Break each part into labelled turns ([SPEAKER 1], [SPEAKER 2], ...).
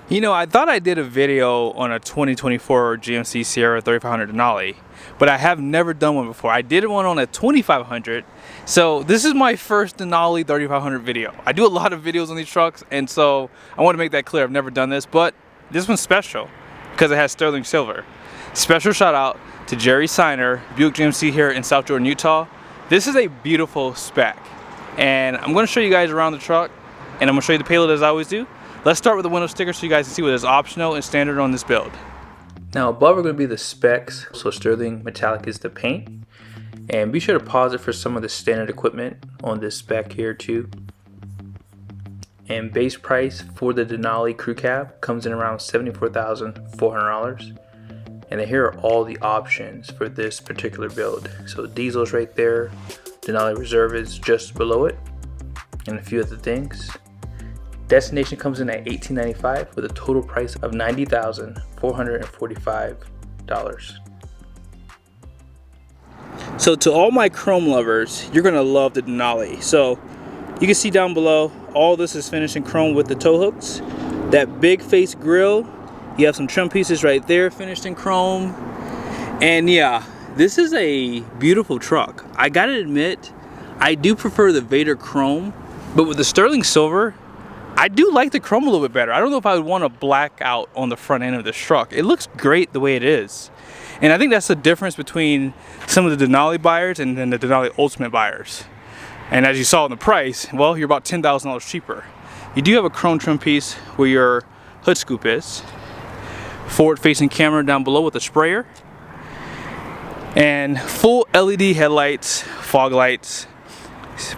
[SPEAKER 1] You know, I thought I did a video on a 2024 GMC Sierra 3500 Denali, but I have never done one before. I did one on a 2500, so this is my first Denali 3500 video. I do a lot of videos on these trucks, and so I want to make that clear. I've never done this, but this one's special because it has sterling silver. Special shout out to Jerry Seiner, Buick GMC here in South Jordan, Utah. This is a beautiful spec, and I'm going to show you guys around the truck, and I'm going to show you the payload as I always do. Let's start with the window sticker so you guys can see what is optional and standard on this build. Now above are going to be the specs, so sterling metallic is the paint. And be sure to pause it for some of the standard equipment on this spec here too. And base price for the Denali crew cab comes in around $74,400. And then here are all the options for this particular build. So diesel's right there, Denali Reserve is just below it, and a few other things. Destination comes in at $1,895 with a total price of $90,445. So to all my chrome lovers, you're gonna love the Denali. So you can see down below, all this is finished in chrome with the tow hooks. That big face grille, you have some trim pieces right there finished in chrome. And yeah, this is a beautiful truck. I gotta admit, I do prefer the Vader chrome, but with the sterling silver, I do like the chrome a little bit better. I don't know if I would want to black out on the front end of this truck. It looks great the way it is. And I think that's the difference between some of the Denali buyers and then the Denali Ultimate buyers. And as you saw in the price, well, you're about $10,000 cheaper. You do have a chrome trim piece where your hood scoop is. Forward facing camera down below with a sprayer. And full LED headlights, fog lights.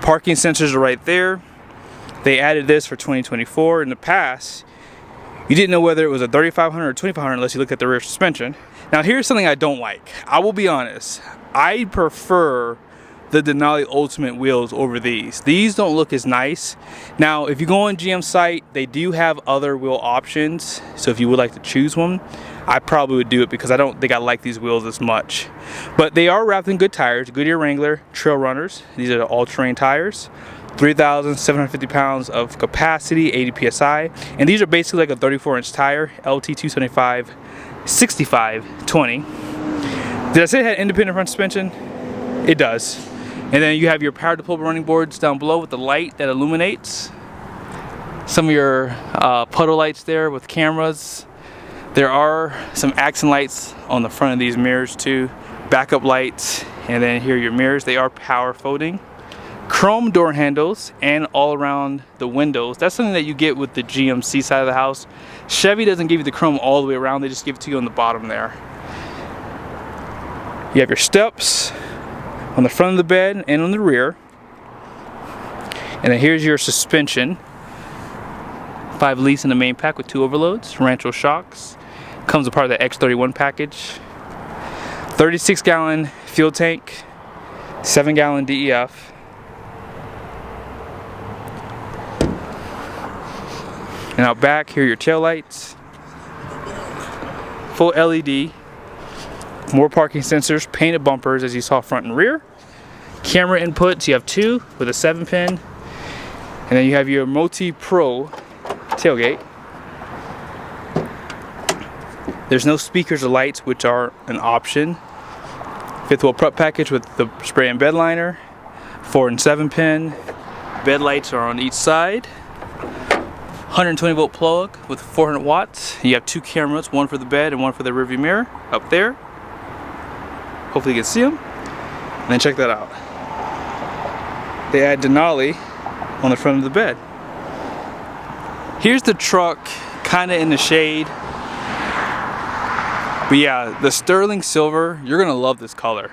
[SPEAKER 1] Parking sensors are right there. They added this for 2024. In the past, you didn't know whether it was a 3500 or 2500 unless you looked at the rear suspension. Now here's something I don't like. I will be honest. I prefer the Denali Ultimate wheels over these. These don't look as nice. Now if you go on GM site, they do have other wheel options. So if you would like to choose one, I probably would do it because I don't think I like these wheels as much. But they are wrapped in good tires, Goodyear Wrangler Trail Runners. These are the all-terrain tires. 3,750 pounds of capacity, 80 psi, and these are basically like a 34-inch tire, LT 275 6520. Did I say it had independent front suspension? It does. And then you have your power deployable running boards down below with the light that illuminates. Some of your puddle lights there with cameras. There are some accent lights on the front of these mirrors too. Backup lights, and then here are your mirrors. They are power folding. Chrome door handles and all around the windows. That's something that you get with the GMC side of the house. Chevy doesn't give you the chrome all the way around, they just give it to you on the bottom there. You have your steps on the front of the bed and on the rear. And then here's your suspension. 5 leads in the main pack with 2 overloads, Rancho shocks. Comes a part of the X31 package. 36-gallon fuel tank, 7-gallon DEF. And out back, here are your tail lights, full LED, more parking sensors, painted bumpers as you saw front and rear, camera inputs, you have 2 with a 7-pin, and then you have your multi-pro tailgate. There's no speakers or lights, which are an option. 5th wheel prep package with the spray and bed liner, 4 and 7-pin, bed lights are on each side. 120 volt plug with 400 watts. You have 2 cameras, one for the bed and one for the rearview mirror up there. Hopefully you can see them. And then check that out. They add Denali on the front of the bed. Here's the truck kind of in the shade. But yeah, the sterling silver, you're gonna love this color.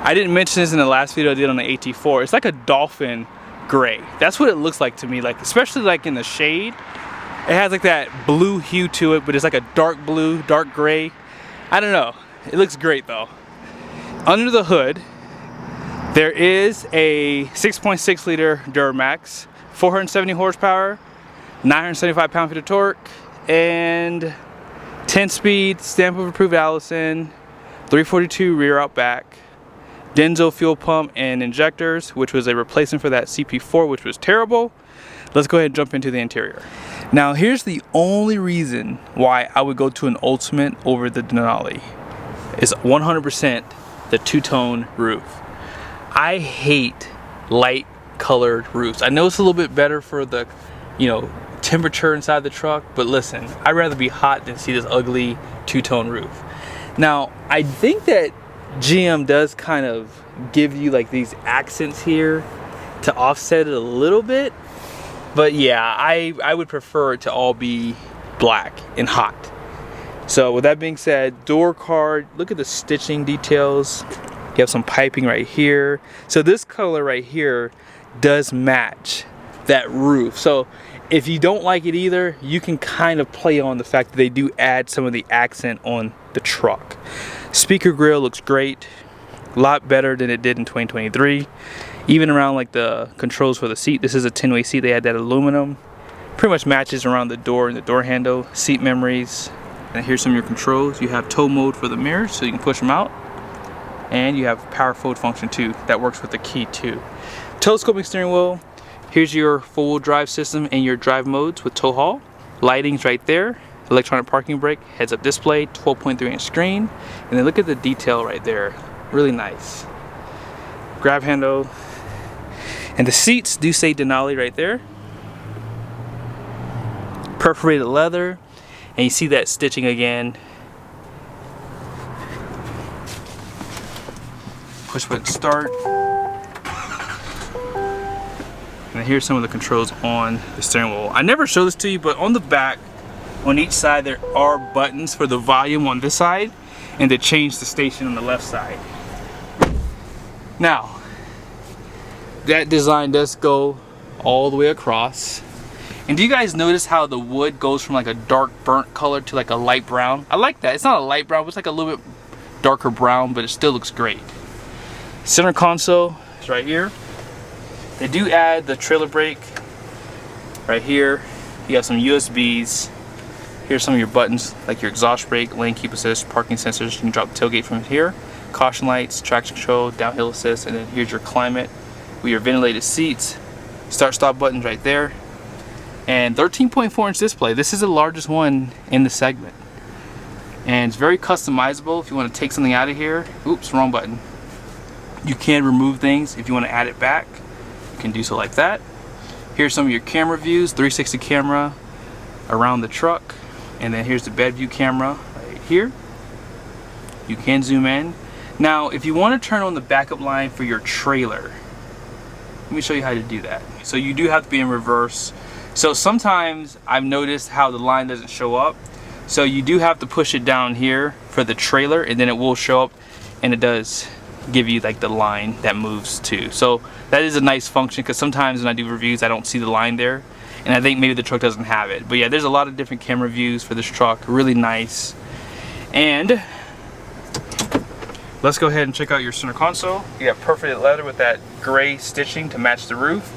[SPEAKER 1] I didn't mention this in the last video I did on the AT4. It's like a dolphin gray. That's what it looks like to me, like especially like in the shade. It has like that blue hue to it, but it's like a dark blue, dark gray. I don't know. It looks great though. Under the hood, there is a 6.6 liter Duramax, 470 horsepower, 975 pound-feet of torque, and 10-speed stamp-of approved Allison, 342 rear out back. Denso fuel pump and injectors, which was a replacement for that CP4, which was terrible. let's go ahead and jump into the interior. Now here's the only reason why I would go to an Ultimate over the Denali. Is 100% the two-tone roof. I hate light colored roofs. I know it's a little bit better for the, you know, temperature inside the truck, but listen, I'd rather be hot than see this ugly two-tone roof. Now, I think that GM does kind of give you like these accents here to offset it a little bit, but yeah, I would prefer it to all be black and hot. So with that being said, door card, look at the stitching details. You have some piping right here. So this color right here does match that roof. So if you don't like it either, you can kind of play on the fact that they do add some of the accent on the truck. Speaker grill looks great, a lot better than it did in 2023. Even around like the controls for the seat, this is a 10-way seat, they had that aluminum. Pretty much matches around the door and the door handle, seat memories. And here's some of your controls. You have tow mode for the mirrors, so you can push them out. And you have power fold function too, that works with the key too. Telescoping steering wheel. Here's your four-wheel drive system and your drive modes with tow haul. Lighting's right there. Electronic parking brake, heads-up display, 12.3-inch screen. And then look at the detail right there. Really nice. Grab handle. And the seats do say Denali right there. Perforated leather. And you see that stitching again. Push button start. And here's some of the controls on the steering wheel. I never show this to you, but on the back, on each side, there are buttons for the volume on this side and to change the station on the left side. Now, that design does go all the way across. And do you guys notice how the wood goes from like a dark burnt color to like a light brown? I like that. It's not a light brown, but it's like a little bit darker brown, but it still looks great. Center console is right here. They do add the trailer brake right here. You have some USBs. Here's some of your buttons, like your exhaust brake, lane keep assist, parking sensors. You can drop the tailgate from here. Caution lights, traction control, downhill assist, and then here's your climate with your ventilated seats. Start stop buttons right there. And 13.4-inch display. This is the largest one in the segment. And it's very customizable. If you want to take something out of here, oops, wrong button. You can remove things. If you want to add it back, you can do so like that. Here's some of your camera views, 360 camera around the truck. And then here's the bed view camera right here. You can zoom in. Now, if you want to turn on the backup line for your trailer, let me show you how to do that. So you do have to be in reverse. So sometimes I've noticed how the line doesn't show up. So you do have to push it down here for the trailer, and then it will show up, and it does give you like the line that moves too. So that is a nice function, because sometimes when I do reviews I don't see the line there, and I think maybe the truck doesn't have it. But yeah, there's a lot of different camera views for this truck, really nice. And let's go ahead and check out your center console. You got perforated leather with that gray stitching to match the roof.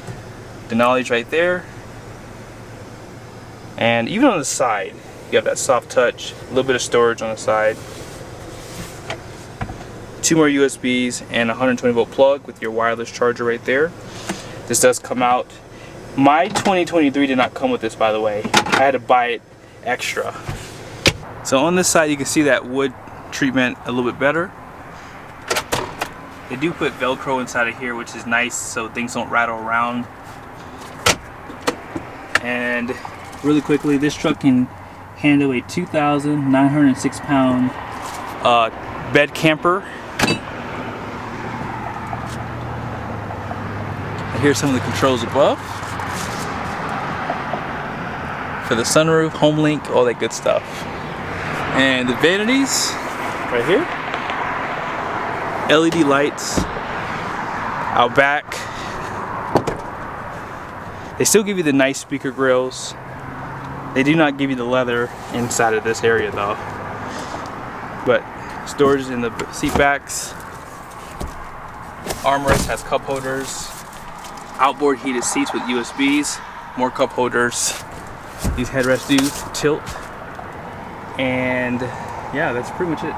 [SPEAKER 1] Denali's right there. And even on the side, you have that soft touch, a little bit of storage on the side. 2 more USBs and a 120-volt plug with your wireless charger right there. This does come out. My 2023 did not come with this, by the way. I had to buy it extra. So on this side, you can see that wood treatment a little bit better. They do put Velcro inside of here, which is nice so things don't rattle around. And really quickly, this truck can handle a 2,906 pound bed camper. And here's some of the controls above for the sunroof, home link, all that good stuff. And the vanities right here. LED lights out back. They still give you the nice speaker grills. They do not give you the leather inside of this area though. But storage in the seat backs. Armrest has cup holders. Outboard heated seats with USBs. More cup holders. These headrests do tilt. And yeah, that's pretty much it.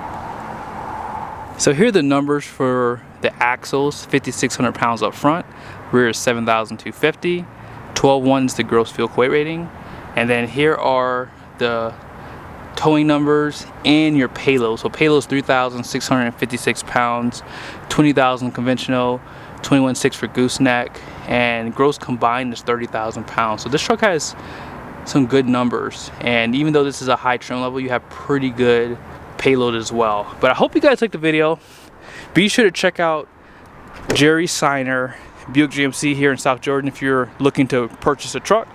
[SPEAKER 1] So here are the numbers for the axles. 5,600 pounds up front. Rear is 7,250. 12.1 is the gross vehicle weight rating, and then here are the towing numbers and your payload. So payload is 3,656 pounds, 20,000 conventional, 21.6 for gooseneck, and gross combined is 30,000 pounds. So this truck has some good numbers, and even though this is a high trim level, you have pretty good payload as well. But I hope you guys liked the video. Be sure to check out Jerry Seiner, Buick GMC here in South Jordan if you're looking to purchase a truck.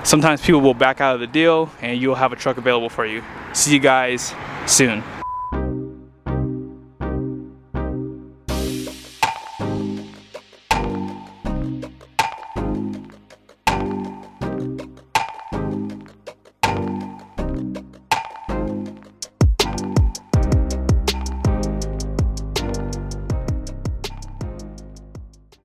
[SPEAKER 1] Sometimes people will back out of the deal and you'll have a truck available for you. See you guys soon.